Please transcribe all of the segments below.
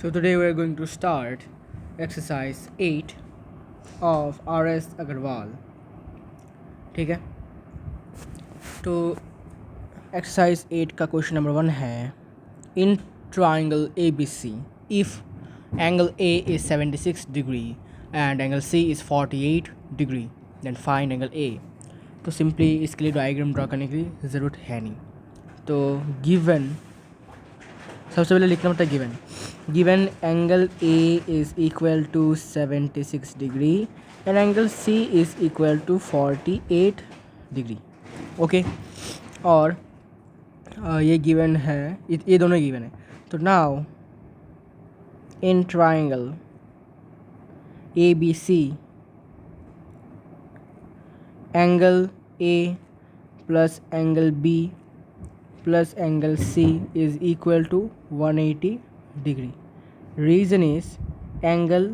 So today we are going to start exercise 8 of R.S. Agarwal. ठीक है, तो exercise 8 का क्वेश्चन नंबर 1 है in triangle ABC if angle A is 76 degree and angle C is 48 degree then find angle A. तो simply इसके लिए diagram draw करने की ज़रूरत है नहीं. तो गिवन सबसे पहले लिखना पड़ता है given angle A is equal to 76 degree and angle C is equal to 48 degree. Okay, और ये गिवन है, ये दोनों गिवन है. तो now in triangle A B C angle A plus angle B plus angle C is equal to 180 degree. Reason is angle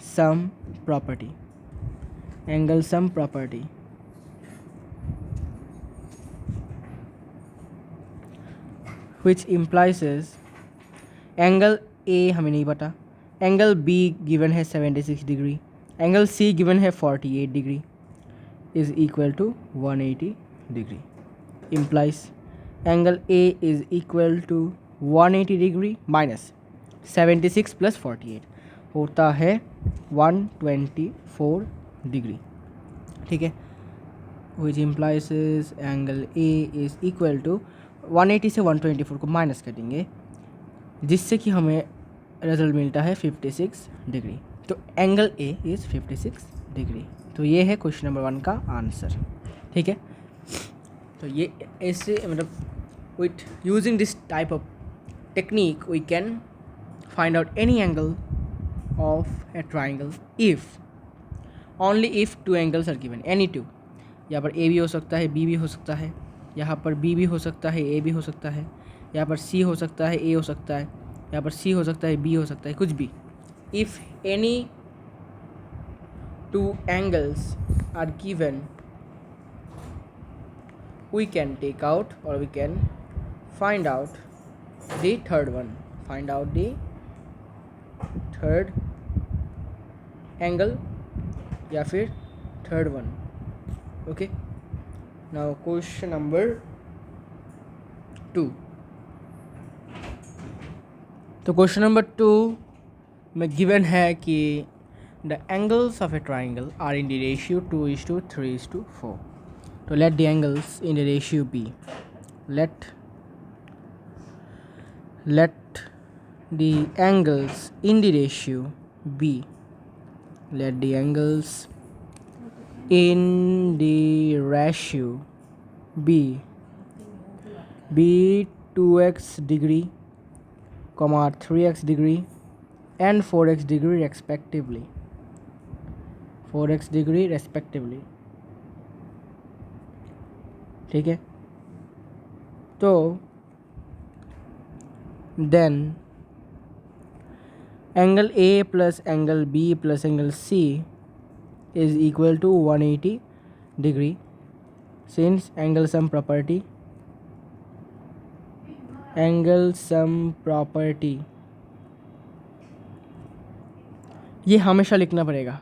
sum property. Angle sum property. Which implies is angle A हमें नहीं पता, angle B given है 76 degree, angle C given है 48 degree is equal to 180 degree. Implies angle A is equal to 180 degree minus 76 plus 48 होता है 124 degree. ठीक है, which implies is angle A is equal to 180 से 124 को माइनस कर देंगे जिससे कि हमें रिजल्ट मिलता है 56 डिग्री. तो एंगल A इज़ 56 डिग्री. तो ये है क्वेश्चन नंबर 1 का आंसर. ठीक है, तो ये ऐसे मतलब with using this type of technique we can find out any angle of a triangle if only if two angles are given, any two. यहाँ पर A भी हो सकता है, B भी हो सकता है, यहाँ पर B भी हो सकता है, A भी हो सकता है, यहाँ पर C हो सकता है, A हो सकता है, यहाँ पर C हो सकता है, B हो सकता है, कुछ भी. if any two angles are given we can take out or we can find out the third one. Find out the third angle या फिर third one. Okay, now question number 2. तो क्वेश्चन नंबर 2 में given है कि the angles of a triangle are in the ratio 2:3:4. तो let the angles in the ratio be. Let the angles in the ratio be. Let the angles in the ratio be 2x degree, 3x degree and 4x degree respectively. 4x degree respectively. ठीक है, तो then angle A plus angle B plus angle C is equal to 180 degree since angle sum property ये हमेशा लिखना पड़ेगा.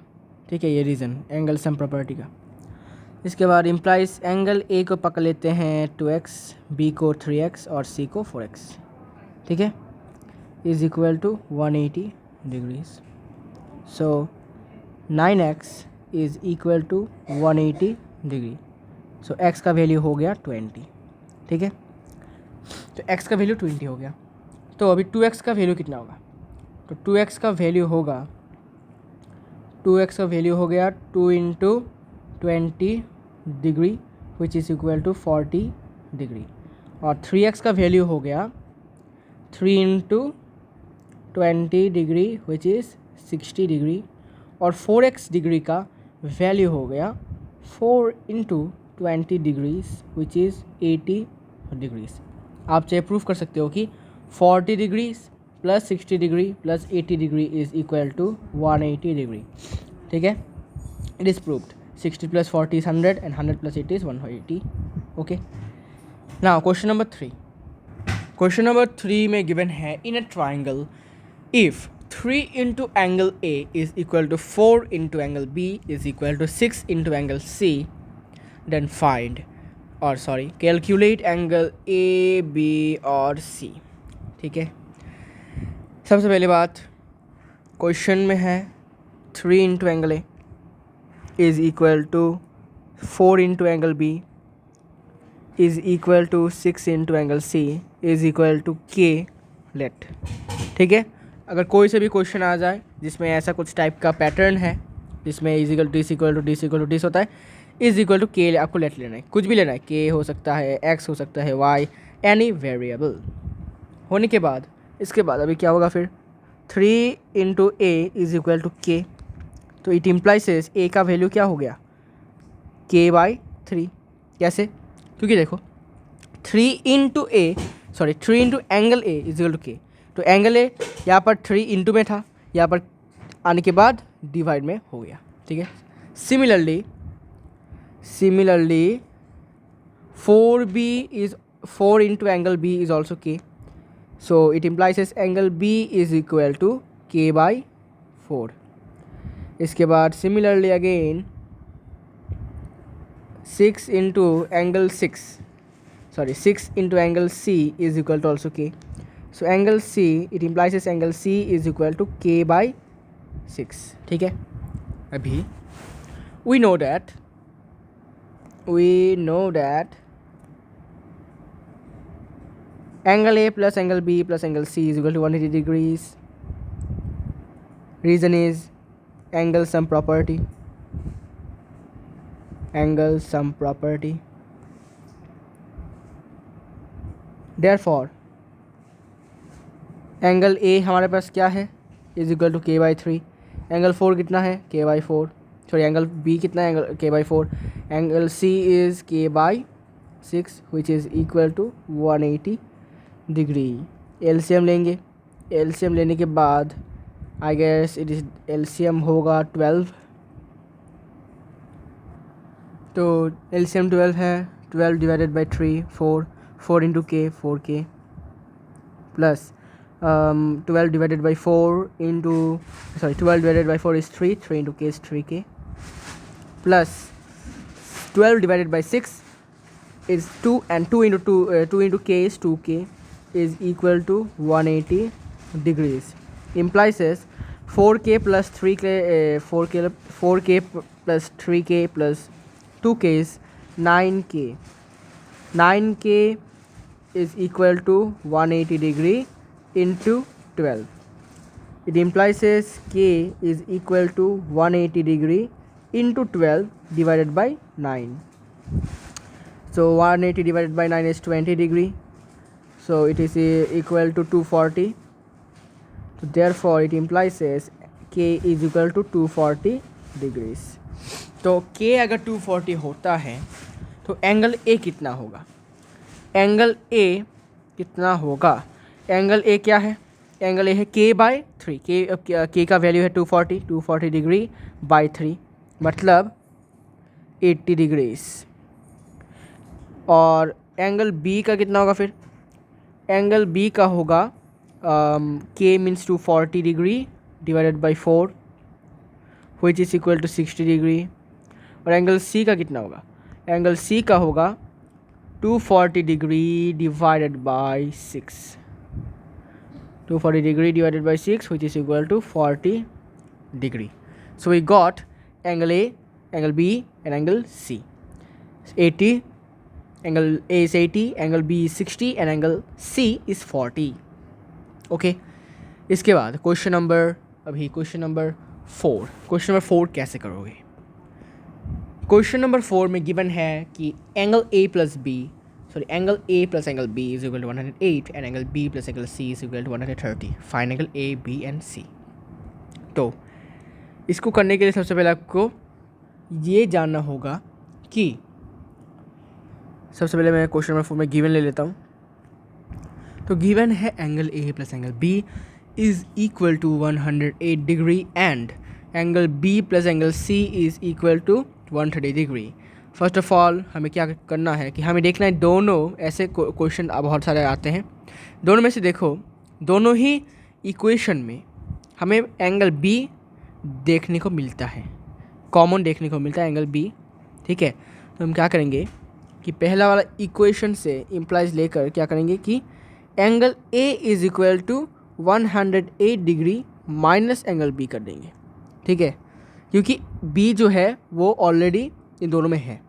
ठीक है, ये रीज़न एंगल सम प्रॉपर्टी का. इसके बाद इम्प्लाइज एंगल A को पकड़ लेते हैं 2x, B को 3x और C को 4x. ठीक है, is equal to 180 degrees. So 9x is equal to 180 degree. So x का वैल्यू हो गया 20. ठीक है, तो x का वैल्यू 20 हो गया. तो अभी 2x का वैल्यू कितना होगा? तो 2x का वैल्यू हो गया 2 into 20 degree which is equal to 40 degree. और 3x का वैल्यू हो गया 3 into 20 degree which is 60 degree. और 4x डिग्री का वैल्यू हो गया 4 into 20 degrees which is 80 degrees. आप चाहे प्रूफ कर सकते हो कि 40 degrees plus 60 degree plus 80 degree is equal to 180 degree. ठीक है, it is proved. 60 plus 40 is 100 and 100 plus 80 is 180. Okay, now question number 3. Question number 3 में गिवन है in a triangle if 3 into angle A is equal to 4 into angle B is equal to 6 into angle C, then calculate angle A, B और C. ठीक है, सबसे पहली बात question में है 3 into angle A is equal to 4 into angle B is equal to 6 into angle C is equal to K let. ठीक है, अगर कोई से भी क्वेश्चन आ जाए जिसमें ऐसा कुछ टाइप का पैटर्न है जिसमें is equal to this equal to this equal to this होता है, इज इक्वल टू के आपको लेट लेना है, कुछ भी लेना है, के हो सकता है, एक्स हो सकता है, वाई, एनी वेरिएबल. होने के बाद इसके बाद अभी क्या होगा फिर 3 into A is equal to K, तो इट इम्प्लाइसेस ए का वैल्यू क्या हो गया के बाई 3. कैसे? क्योंकि देखो 3 into angle A is equal to K, तो एंगल ए यहाँ पर 3 इंटू में था, यहाँ पर आने के बाद डिवाइड में हो गया. ठीक है, similarly 4 into angle B is also K, so it implies as angle B is equal to K by 4. इसके बाद similarly again 6 into angle C is equal to also K. So angle C, it implies as angle C is equal to K by 6. ठीक है, अभी we know that angle A plus angle B plus angle C is equal to 180 degrees. Reason is angle sum property. Therefore angle A हमारे पास क्या है is equal to K by 3. angle 4 कितना है K by 4. angle B कितना है K by 4. angle C is K by 6 which is equal to 180 degree. LCM लेंगे, LCM लेने के बाद I guess it is LCM होगा 12, तो एलसीएम 12 है. 12 divided by 3 4 into K 4K plus 12 divided by 4 divided by 4 is 3 into K is 3K plus 12 divided by 6 is 2 and 2 into K is 2K is equal to 180 degrees. Implies as 4K plus 3K 4K plus 3K plus 2K is 9K. 9K is equal to 180 degree into 12. It implies as K is equal to 180 degree into 12 divided by 9. So 180 divided by 9 is 20 degree. So it is equal to 240. So therefore it implies as K is equal to 240 degrees. तो K अगर 240 होता है तो angle A कितना होगा? Angle A कितना होगा? Angle A क्या है? एंगल A है K बाई 3. K का वैल्यू है 240 डिग्री बाई 3 मतलब 80 डिग्रीज. और एंगल B का कितना होगा फिर? एंगल B का होगा K means 240 degree divided by 4 which is equal to 60 degree. और एंगल C का कितना होगा? एंगल C का होगा 240 degree divided by 6. 240 degree divided by 6 which is equal to 40 degree. So we got angle A, angle B and angle C. 80, angle A is 80, angle B is 60 and angle C is 40. Okay, इसके बाद question number 4. Question number 4 कैसे करोगे? Question number 4 में given है कि angle A plus angle B is equal to 108 and angle B plus angle C is equal to 130. Find angle A, B and C. तो इसको करने के लिए सबसे पहले आपको ये जानना होगा कि सबसे पहले मैं क्वेश्चन नंबर 4 में गिवन ले लेता हूँ. तो गिवन है angle A plus angle B is equal to 108 degree and angle B plus angle C is equal to 130 degree. First of all हमें क्या करना है कि हमें देखना है, दोनों ऐसे क्वेश्चन बहुत सारे आते हैं, दोनों में से देखो दोनों ही इक्वेशन में हमें एंगल बी देखने को मिलता है, कॉमन देखने को मिलता है एंगल बी, ठीक है। तो हम क्या करेंगे कि पहला वाला इक्वेशन से इम्प्लाइज लेकर क्या करेंगे कि angle A is equal to 108 degree minus angle B कर देंगे, ठीक है, क्योंकि बी जो है वो ऑलरेडी इन दोनों में है।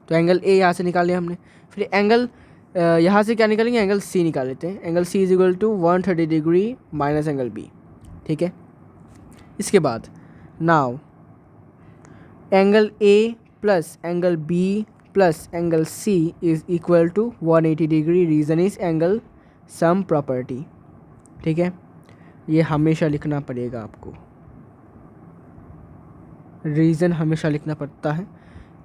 तो एंगल ए यहाँ से निकाल लिया हमने, फिर एंगल यहाँ से क्या निकालेंगे, एंगल सी निकाल लेते हैं। Angle C is equal to 130 degree minus angle B, ठीक है। इसके बाद now angle A plus angle B plus angle C is equal to 180 degree, reason is angle sum property, ठीक है। ये हमेशा लिखना पड़ेगा आपको, रीज़न हमेशा लिखना पड़ता है।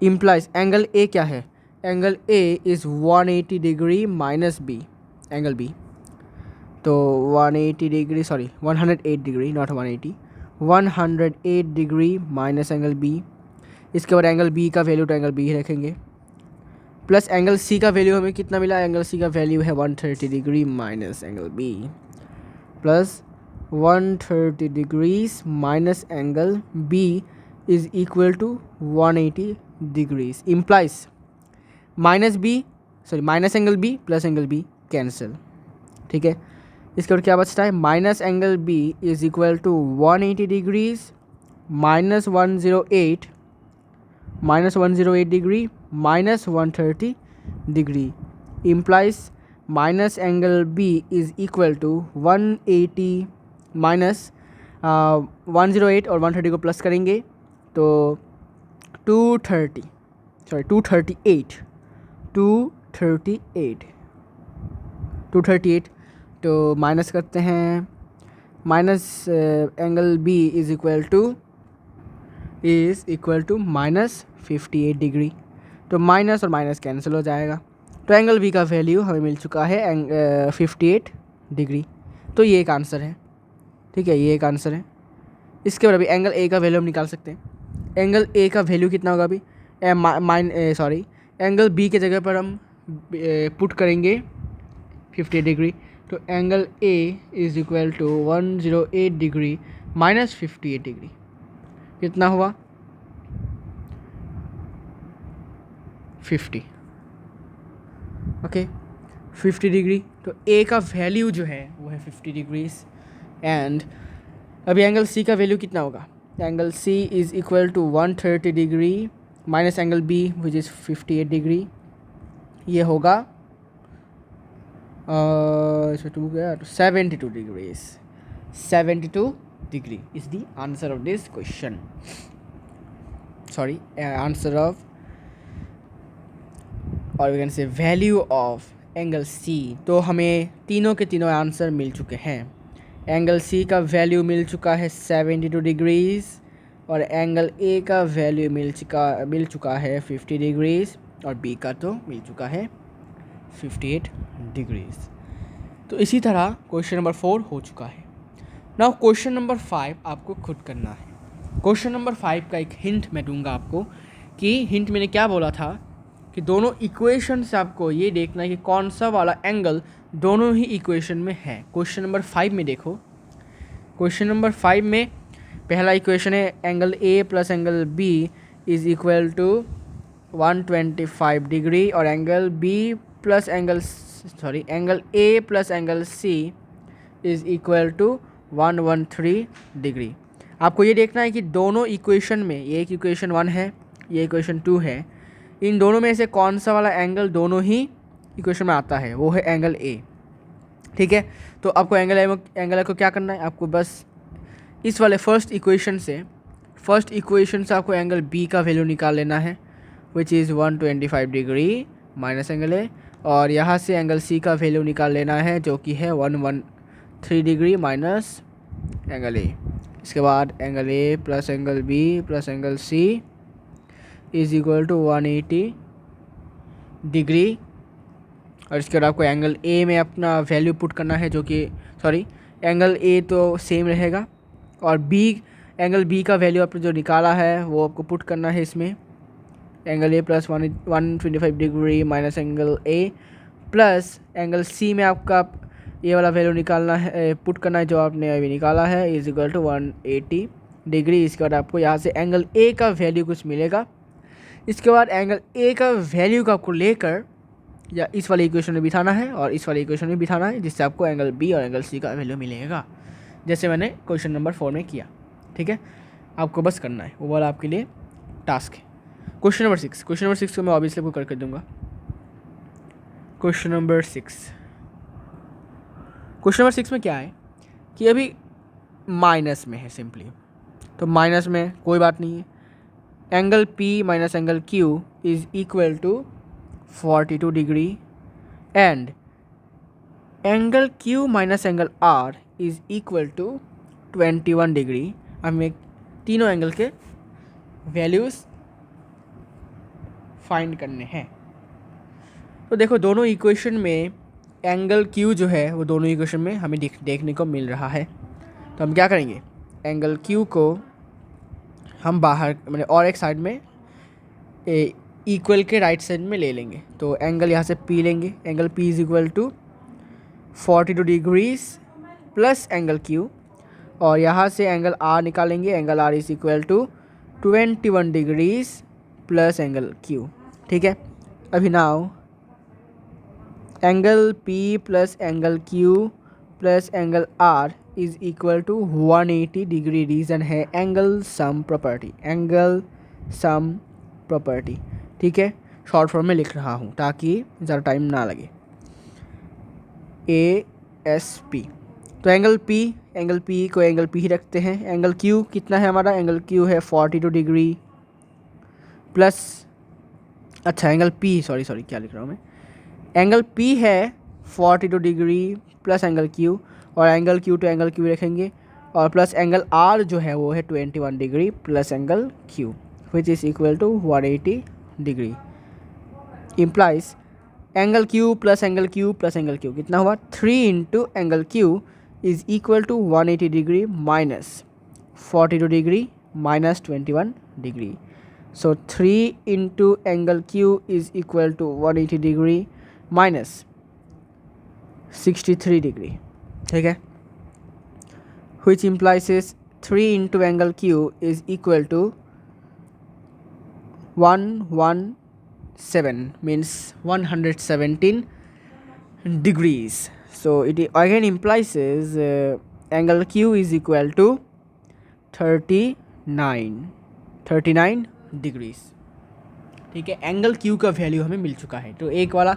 इम्प्लाइज एंगल ए क्या है, angle A is 180 degree minus B, angle B तो 180 degree, sorry 108 degree, not 180, 108 degree minus angle B. इसके बाद एंगल बी का वैल्यू तो एंगल बी ही रखेंगे, प्लस एंगल सी का वैल्यू हमें कितना मिला, एंगल सी का वैल्यू है 130 degree minus angle B, plus 130 degrees minus angle B is equal to 180 degrees. Implies minus B, sorry minus angle B plus angle B cancel, ठीक है। इसके बाद क्या बचता है, minus angle B is equal to 180 degrees minus 108 degree minus 130 degree, implies minus angle B is equal to 180 minus 108 और 130 को plus करेंगे तो 238 तो माइनस करते हैं, minus angle B is equal to minus 58 degree, तो माइनस और माइनस कैंसिल हो जाएगा। तो एंगल बी का वैल्यू हमें मिल चुका है 58 डिग्री, तो ये एक आंसर है, ठीक है, ये एक आंसर है। इसके बाद अभी एंगल ए का वैल्यू हम निकाल सकते हैं। एंगल ए का वैल्यू कितना होगा अभी, एंगल बी के जगह पर हम पुट करेंगे 58 डिग्री, तो angle A is equal to 108 degree minus 58 degree, कितना हुआ 50, ओके 50 डिग्री। तो ए का वैल्यू जो है वो है 50 डिग्रीज। एंड अभी एंगल सी का वैल्यू कितना होगा, angle C is equal to 130 degree minus angle B which is 58 degree, ये होगा 72 degrees, 72 degree is the answer of this question, sorry answer of, और we can say value of angle C. तो हमें तीनों के तीनों आंसर मिल चुके हैं। एंगल सी का वैल्यू मिल चुका है 72 डिग्रीज, और एंगल ए का वैल्यू मिल चुका है 50 डिग्रीज, और बी का तो मिल चुका है 58 डिग्रीज। तो इसी तरह क्वेश्चन नंबर 4 हो चुका है। नाउ क्वेश्चन नंबर 5 आपको खुद करना है। क्वेश्चन नंबर 5 का एक हिंट मैं दूंगा आपको, कि हिंट मैंने क्या बोला था कि दोनों इक्वेशन से आपको ये देखना है कि कौन सा वाला एंगल दोनों ही इक्वेशन में है। क्वेश्चन नंबर 5 में देखो, क्वेश्चन नंबर 5 में पहला इक्वेशन है angle A plus angle B is equal to 125 degree, और angle A plus angle C is equal to 113 degree. आपको ये देखना है कि दोनों इक्वेशन में, ये एक इक्वेशन 1 है, ये इक्वेशन 2 है, इन दोनों में से कौन सा वाला एंगल दोनों ही इक्वेशन में आता है, वो है एंगल ए, ठीक है। तो आपको एंगल को क्या करना है, आपको बस इस वाले फर्स्ट इक्वेशन से आपको एंगल बी का वैल्यू निकाल लेना है, which is 125 degree minus angle ए, और यहाँ से एंगल सी का वैल्यू निकाल लेना है जो कि है 113 डिग्री माइनस एंगल ए। इसके बाद angle A plus angle B plus angle C is equal to 180 degree, और इसके बाद आपको एंगल ए में अपना वैल्यू पुट करना है, जो कि एंगल ए तो सेम रहेगा, और एंगल बी का वैल्यू आपने जो निकाला है वो आपको पुट करना है इसमें। Angle A plus 125 degree minus angle A, plus angle C में आपका ये वाला वैल्यू निकालना है, पुट करना है जो आपने अभी निकाला है, इज इक्वल टू 180 डिग्री। इसके बाद आपको यहाँ से एंगल ए का वैल्यू कुछ मिलेगा। इसके बाद एंगल ए का वैल्यू को आपको लेकर या इस वाले इक्वेशन में बिठाना है और इस वाले इक्वेशन में बिठाना है, जिससे आपको एंगल बी और एंगल सी का वैल्यू मिलेगा, जैसे मैंने क्वेश्चन नंबर 4 में किया। ठीक है, आपको बस करना है, वो वाला आपके लिए टास्क है। क्वेश्चन नंबर 6 को मैं ऑब्वियसली आपको करके दूंगा। क्वेश्चन नंबर 6 में क्या है कि अभी माइनस में है सिंपली, तो माइनस में कोई बात नहीं है। Angle P minus angle Q is equal to 42 degree and angle Q minus angle R is equal to 21 degree. हमें तीनों एंगल के वैल्यूज़ फाइंड करने हैं। तो देखो दोनों इक्वेशन में एंगल Q जो है वो दोनों इक्वेशन में हमें देखने को मिल रहा है। तो हम क्या करेंगे, एंगल Q को हम बाहर मैंने और एक साइड में इक्वल के राइट साइड में ले लेंगे। तो एंगल यहाँ से P लेंगे, angle P is equal to 42 degrees plus angle Q, और यहाँ से एंगल R निकालेंगे, angle R is equal to 21 degrees plus angle Q। ठीक है, अभी now angle P plus angle Q plus angle R is equal to 180 degree. Reason है angle sum property. ठीक है, शॉर्ट फॉर्म में लिख रहा हूँ ताकि ज़्यादा टाइम ना लगे। ASP, तो एंगल P को एंगल P ही रखते हैं। एंगल Q कितना है हमारा, एंगल Q है 42 डिग्री प्लस, अच्छा एंगल P सॉरी क्या लिख रहा हूँ मैं, एंगल P है 42 डिग्री प्लस एंगल Q, और angle Q to angle Q रखेंगे, और प्लस एंगल R जो है वो है 21 degree plus angle Q which is equal to 180 degree. Implies angle Q plus angle Q plus angle Q कितना हुआ, 3 into angle Q is equal to 180 degree minus 42 degree minus 21 degree. So 3 into angle Q is equal to 180 degree minus 63 degree. ठीक है, which implies is 3 into angle Q is equal to 117 means 117 degrees. So it again implies is angle Q is equal to 39 degrees. ठीक है, angle Q का value हमें मिल चुका है। तो एक वाला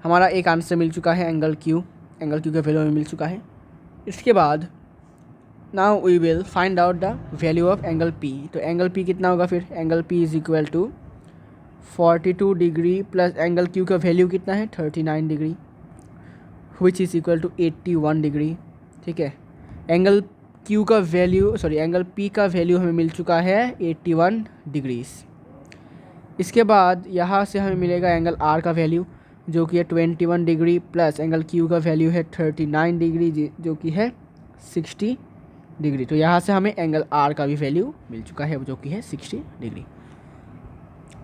हमारा एक आंसर मिल चुका है, एंगल Q का वैल्यू हमें मिल चुका है। इसके बाद now we will find out the value of angle P। तो एंगल P कितना होगा फिर, angle P is equal to 42 degree plus angle Q का वैल्यू कितना है 39 degree which is equal to 81 degree. ठीक है, एंगल Q का वैल्यू एंगल P का वैल्यू हमें मिल चुका है 81 डिग्रीज। इसके बाद यहाँ से हमें मिलेगा एंगल R का वैल्यू जो कि है 21 डिग्री प्लस एंगल Q का वैल्यू है 39 डिग्री जो कि है 60 डिग्री। तो यहाँ से हमें एंगल R का भी वैल्यू मिल चुका है जो कि है 60 डिग्री।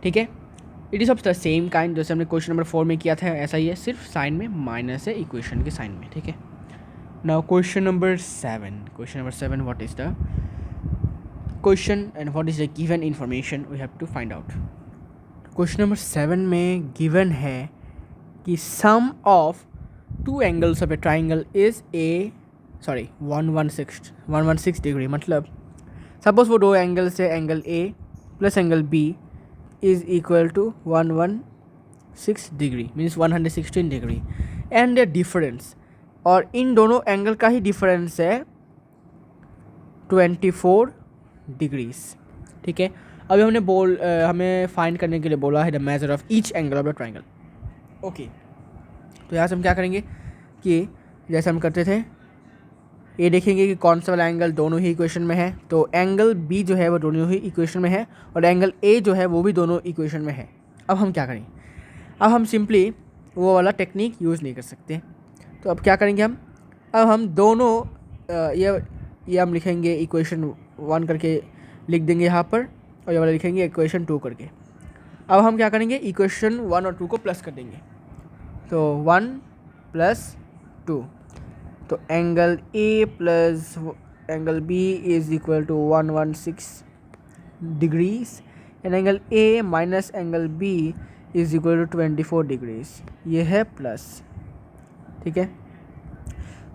ठीक है, it is of the same kind जैसे हमने क्वेश्चन नंबर 4 में किया था, ऐसा ही है, सिर्फ साइन में माइनस है इक्वेशन के साइन में। ठीक है, now question number 7 what is the question and what is the given information we have to find out. Question number 7 में गिवन है कि sum of two angles of a triangle is 116 degree. मतलब suppose वो दो angles है, angle A plus angle B is equal to 116 degree means 116 degree and the difference, और इन दोनों एंगल का ही डिफरेंस है 24 डिग्रीज। ठीक है, अभी हमें फाइंड करने के लिए बोला है the measure of each angle of the triangle. Okay, तो यहाँ से हम क्या करेंगे कि जैसे हम करते थे, ये देखेंगे कि कौन सा वाला एंगल दोनों ही इक्वेशन में है। तो एंगल B जो है वो दोनों ही इक्वेशन में है और एंगल A जो है वो भी दोनों इक्वेशन में है। अब हम क्या करें, अब हम सिंपली वो वाला टेक्निक यूज़ नहीं कर सकते। तो अब क्या करेंगे अब हम दोनों ये हम लिखेंगे इक्वेशन 1 करके लिख देंगे यहाँ पर, और ये वाला लिखेंगे इक्वेशन 2 करके। अब हम क्या करेंगे, इक्वेशन 1 और 2 को प्लस कर देंगे। तो 1 + 2, तो angle A plus angle B is equal to 116 degrees and angle A minus angle B is equal to 24 degrees. ये है प्लस, ठीक है।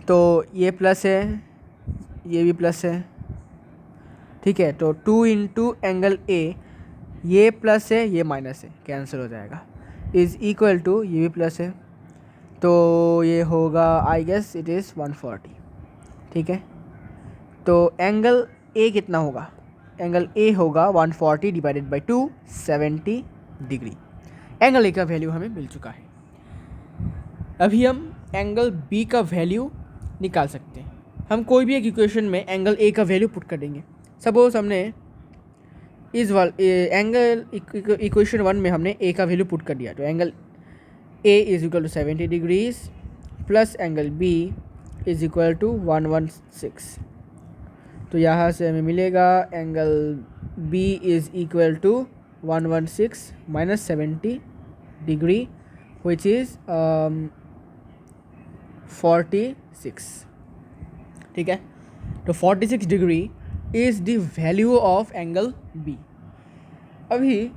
तो ये प्लस है, ये भी प्लस है, ठीक है। तो 2 इंटू एंगल ए, ये प्लस है ये माइनस है, कैंसिल हो जाएगा, इज़ इक्वल टू ये भी प्लस है, तो ये होगा आई गेस इट इज़ 140, ठीक है। तो एंगल ए कितना होगा? एंगल ए होगा 140 divided by 2, 70 degree. Angle A का वैल्यू हमें मिल चुका है। अभी हम एंगल बी का वैल्यू निकाल सकते हैं। हम कोई भी एक इक्वेशन में एंगल ए का वैल्यू पुट कर देंगे। सपोज हमने इस एंगल इक्वेशन 1 में हमने ए का वैल्यू पुट कर दिया, तो angle A is equal to 70 degrees plus angle B is equal to 116। तो यहाँ से हमें मिलेगा angle B is equal to 116 minus 70 degree which is 46, ठीक है। तो 46 degree is the value of angle B. अभी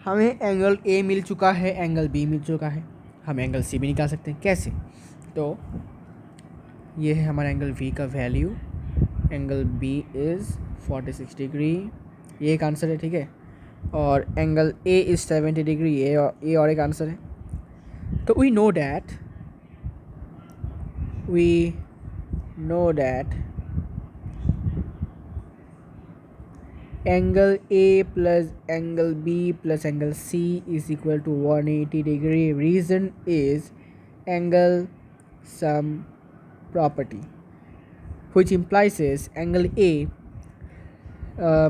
हमें एंगल ए मिल चुका है, एंगल बी मिल चुका है, हम एंगल सी भी निकाल सकते हैं। कैसे? तो ये है हमारा एंगल वी का value, angle B is 46 degree, ये एक आंसर है, ठीक है। और एंगल ए इज़ 70 डिग्री, ये और एक आंसर है। तो we know that angle A plus angle B plus angle C is equal to 180 degree. Reason is angle sum property, which implies is angle A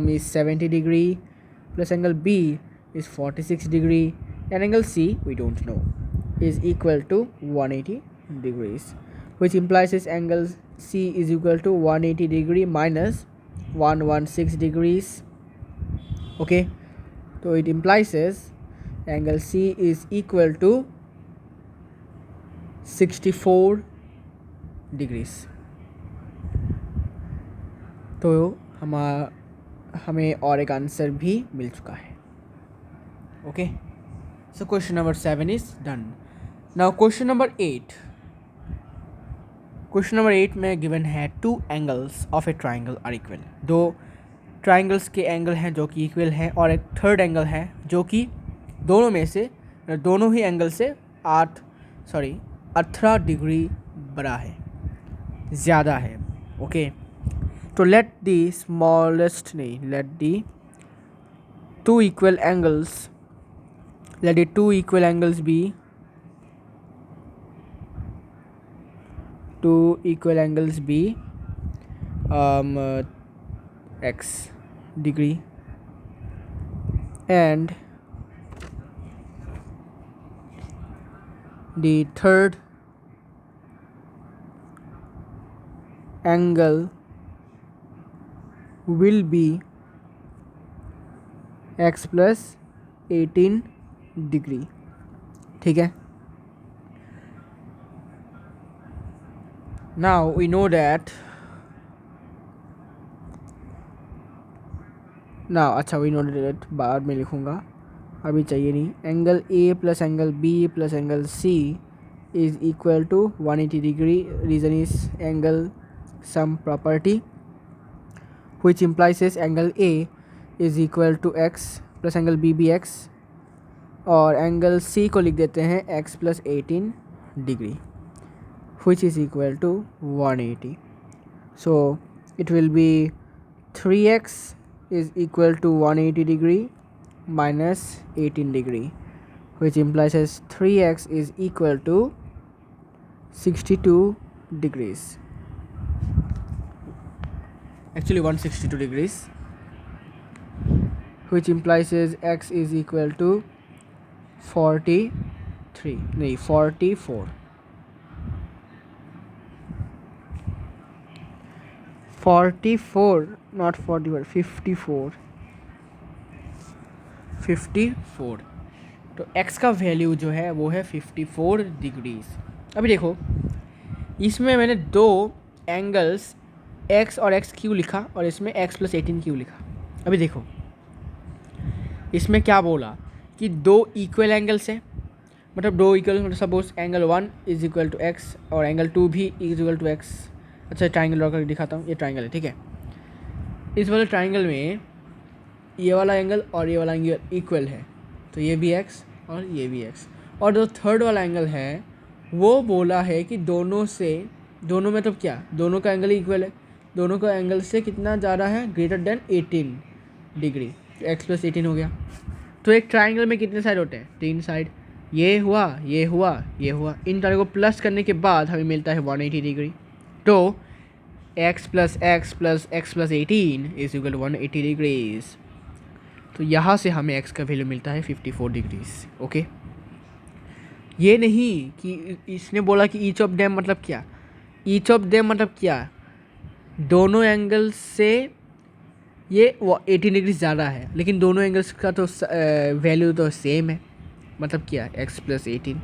is 70 degree plus angle B is 46 degree and angle C we don't know is equal to 180 degrees, which implies is angle C is equal to 180 degree minus 116 degrees. Okay, so it implies is angle C is equal to 64 degrees. तो हमें और एक answer भी मिल चुका है। Okay, so question number 7 is done. Now question number 8। Question number 8 में given है 2 angles of a triangle are equal. 2 triangles के एंगल हैं जो कि इक्वल हैं और एक थर्ड एंगल है जो कि दोनों ही एंगल से 18 डिग्री बड़ा है, ज़्यादा है। ओके, तो let the two equal angles be x degree and the third angle will be x plus 18 degree, ठीक है। नाउ वी नो दैट बाद में लिखूँगा, अभी चाहिए नहीं। Angle A plus angle B plus angle C is equal to 180 degree. Reason is angle sum property which implies is angle A is equal to x plus angle B भी x और angle C को लिख देते हैं x plus 18 degree which is equal to 180. So it will be 3x is equal to 180 degree minus 18 degree which implies as 3x is equal to 62 degrees. Actually 162 degrees, which implies is x is equal to 44, not 44, 54। तो x का value जो है वो है 54 degrees. अभी देखो इसमें मैंने दो एंगल्स x और x क्यों लिखा और इसमें x + 18 क्यों लिखा। अभी देखो इसमें क्या बोला कि दो इक्वल एंगल्स हैं, मतलब दो इक्वल, मतलब suppose angle 1 is equal to x और एंगल 2 भी इज इक्वल टू x। अच्छा ट्राइंगल ड्रॉ करके दिखाता हूँ, ये ट्राइंगल है, ठीक है। इस वाले ट्राइंगल में ये वाला एंगल और ये वाला एंगल इक्वल है, तो ये भी x और ये भी x। और जो थर्ड वाला एंगल है वो बोला है कि दोनों में मतलब क्या, दोनों का एंगल इक्वल है, दोनों का एंगल से कितना ज़्यादा है, ग्रेटर देन 18 डिग्री, तो x + 18 हो गया। तो एक ट्राइंगल में कितने साइड होते हैं, 3 साइड, ये हुआ ये हुआ ये हुआ, इन दोनों को प्लस करने के बाद हमें मिलता है 180 डिग्री। तो x + x + x + 18 is equal to 180 degrees. तो यहाँ से हमें x का वैल्यू मिलता है 54 डिग्रीज। ओके, ये नहीं कि इसने बोला कि ईच ऑफ देम मतलब क्या, ईच ऑफ देम मतलब क्या, दोनों एंगल्स से ये 80 डिग्री ज़्यादा है, लेकिन दोनों एंगल्स का तो वैल्यू तो सेम है, मतलब क्या, x + 18।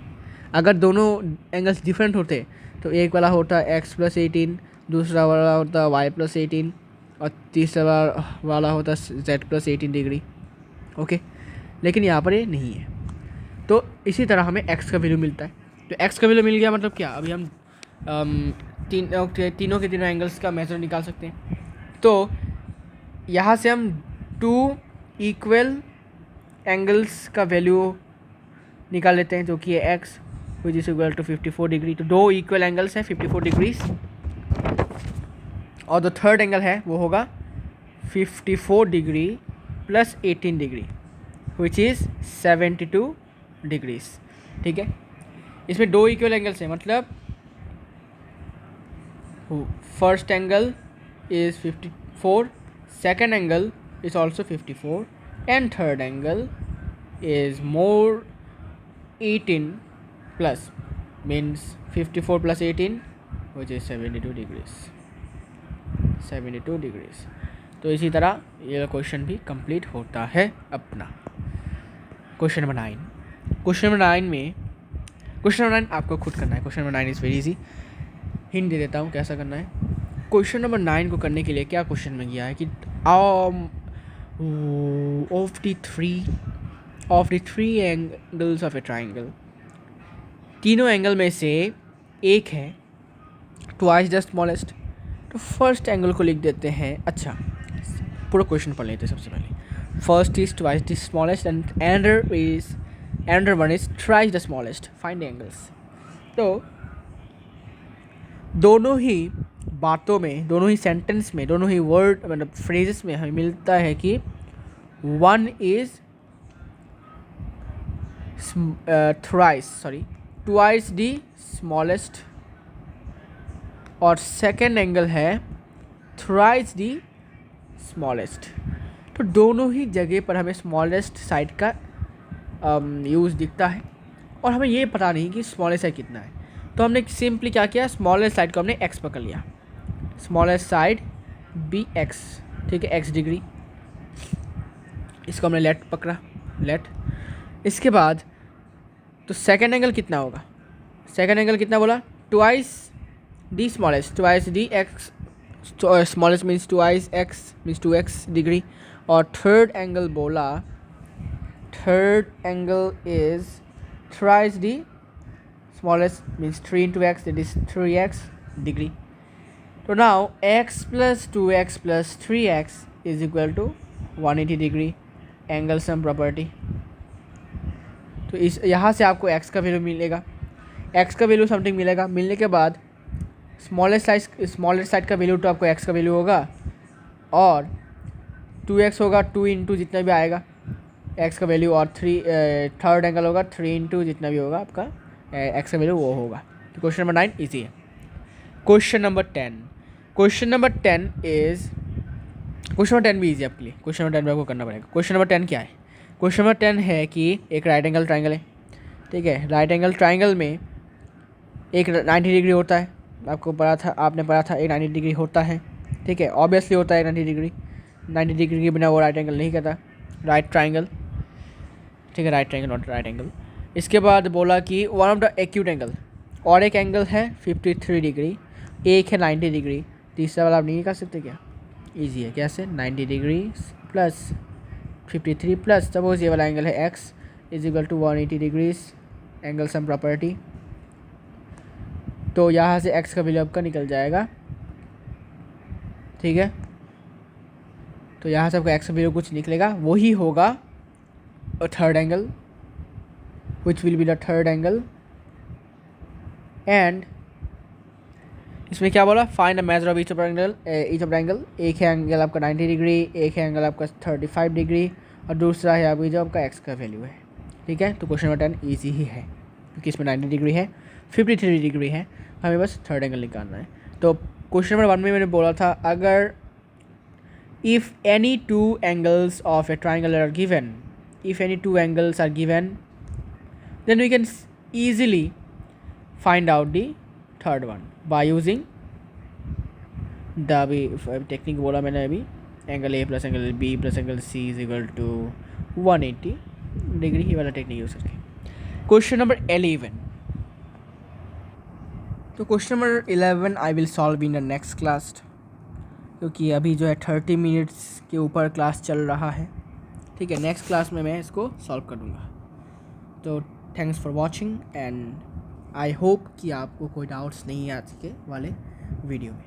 अगर दोनों एंगल्स डिफरेंट होते तो एक वाला होता x + 18, दूसरा वाला होता y + 18 और तीसरा वाला होता z + 18 डिग्री। ओके, लेकिन यहाँ पर ये नहीं है। तो इसी तरह हमें x का वैल्यू मिलता है। तो x का वैल्यू मिल गया मतलब क्या, अभी हम तीनों के तीनों एंगल्स का मेजर निकाल सकते हैं। तो यहाँ से हम 2 इक्वल एंगल्स का वैल्यू निकाल लेते हैं, जो कि है x which is equal to 54 degree. तो दो इक्वल एंगल्स हैं 54 डिग्रीज, और जो थर्ड एंगल है वो होगा 54 degree + 18 degree which is 72 degrees. ठीक है, इसमें दो इक्वल एंगल्स हैं, मतलब first angle is 54, second angle is also 54, and third angle is more 18 plus, means 54 + 18 which is 72 degrees, 72 degrees। तो इसी तरह ये क्वेश्चन भी कंप्लीट होता है अपना। क्वेश्चन नंबर 9, क्वेश्चन नंबर 9 में, क्वेश्चन नंबर 9 आपको खुद करना है। Question number 9 is very easy, hint दे देता हूँ कैसा करना है। क्वेश्चन नंबर 9 को करने के लिए क्या क्वेश्चन में गया है कि of the three angles of a triangle, तीनों एंगल में से एक है ट्वाइस द स्मॉलेस्ट। तो फर्स्ट एंगल को लिख देते हैं। अच्छा, पूरा क्वेश्चन पढ़ लेते हैं सबसे पहले। First is twice the smallest and another one is thrice the smallest, find the angles. तो दोनों ही बातों में, दोनों ही सेंटेंस में, दोनों ही वर्ड मतलब फ्रेजेस में हमें मिलता है कि one is twice the smallest और सेकेंड एंगल है थ्राइस द स्मॉलेस्ट। तो दोनों ही जगह पर हमें स्मॉलेस्ट साइड का यूज़ दिखता है और हमें ये पता नहीं कि स्मॉलेस्ट साइड कितना है। तो हमने सिंपली क्या किया, स्मॉलेस्ट साइड को हमने x पकड़ लिया, स्मॉलेस्ट साइड बी x, ठीक है, x डिग्री, इसको हमने लेट पकड़ा, लेट। इसके बाद तो सेकेंड एंगल कितना होगा, सेकेंड एंगल कितना बोला, twice D smallest, twice D x, smallest means twice x means 2x degree. और थर्ड एंगल बोला, third angle is thrice D smallest means 3 into x, that is 3x degree. So now x plus 2x plus 3x is equal to 180 degree, angle sum property। तो इस यहाँ से आपको x का value मिलेगा, x का value something मिलेगा। मिलने के बाद स्मॉलेस्ट साइड का वैल्यू तो आपको x का वैल्यू होगा और 2x होगा 2 इंटू जितना भी आएगा x का वैल्यू, और थर्ड एंगल होगा 3 इंटू जितना भी होगा आपका x का वैल्यू वो होगा। तो क्वेश्चन नंबर 9 इजी है। Question number 10, question number 10 is, question number 10 भी इजी आपके लिए, क्वेश्चन नंबर 10 में आपको करना पड़ेगा। क्वेश्चन नंबर 10 क्या है, क्वेश्चन नंबर 10 है कि एक राइट एंगल ट्राइंगल है, ठीक है। राइट एंगल ट्राइंगल में एक 90 डिग्री होता है, आपको पढ़ा था, आपने पढ़ा था एक 90 डिग्री होता है, ठीक है, ऑब्वियसली होता है 90 डिग्री, 90 डिग्री के बिना वो राइट एंगल नहीं कहता, राइट ट्राइंगल, ठीक है, right triangle not right angle. इसके बाद बोला कि one of the acute angle, और एक एंगल है 53 डिग्री, एक है 90 डिग्री, तीसरा वाला आप नहीं निकाल सकते क्या? ईजी है, कैसे? 90 डिग्री प्लस 53 प्लस सपोज ये वाला एंगल है x is equal to 180 degrees, angle sum property. तो यहाँ से एक्स का वैल्यू आपका निकल जाएगा, ठीक है। तो यहाँ से आपका एक्स का वैल्यू कुछ निकलेगा, वही होगा third angle, which will be the third angle. And इसमें क्या बोला? Find the measure of each of angle, एक है एंगल आपका 90 डिग्री, एक है एंगल आपका 35 डिग्री, और दूसरा है अभी जो आपका एक्स का वैल्यू है, ठीक है। तो क्वेश्चन नंबर 10 ईजी ही है, क्योंकि इसमें 90 डिग्री है, 53 डिग्री है, हमें बस थर्ड एंगल निकालना है। तो क्वेश्चन नंबर 1 में मैंने बोला था, अगर if any two angles of a triangle are given, if any two angles are given, then we can easily find out the third one by using the अभी technique बोला मैंने अभी, angle A plus angle B plus angle C is equal to 180 degree, ही वाला technique use करके। Question number 11, तो question number 11 I will solve in the next class, क्योंकि अभी जो है 30 मिनट्स के ऊपर क्लास चल रहा है, ठीक है। नेक्स्ट क्लास में मैं इसको सॉल्व कर दूँगा। तो thanks for watching and I hope कि आपको कोई डाउट्स नहीं है आज के वाले वीडियो में।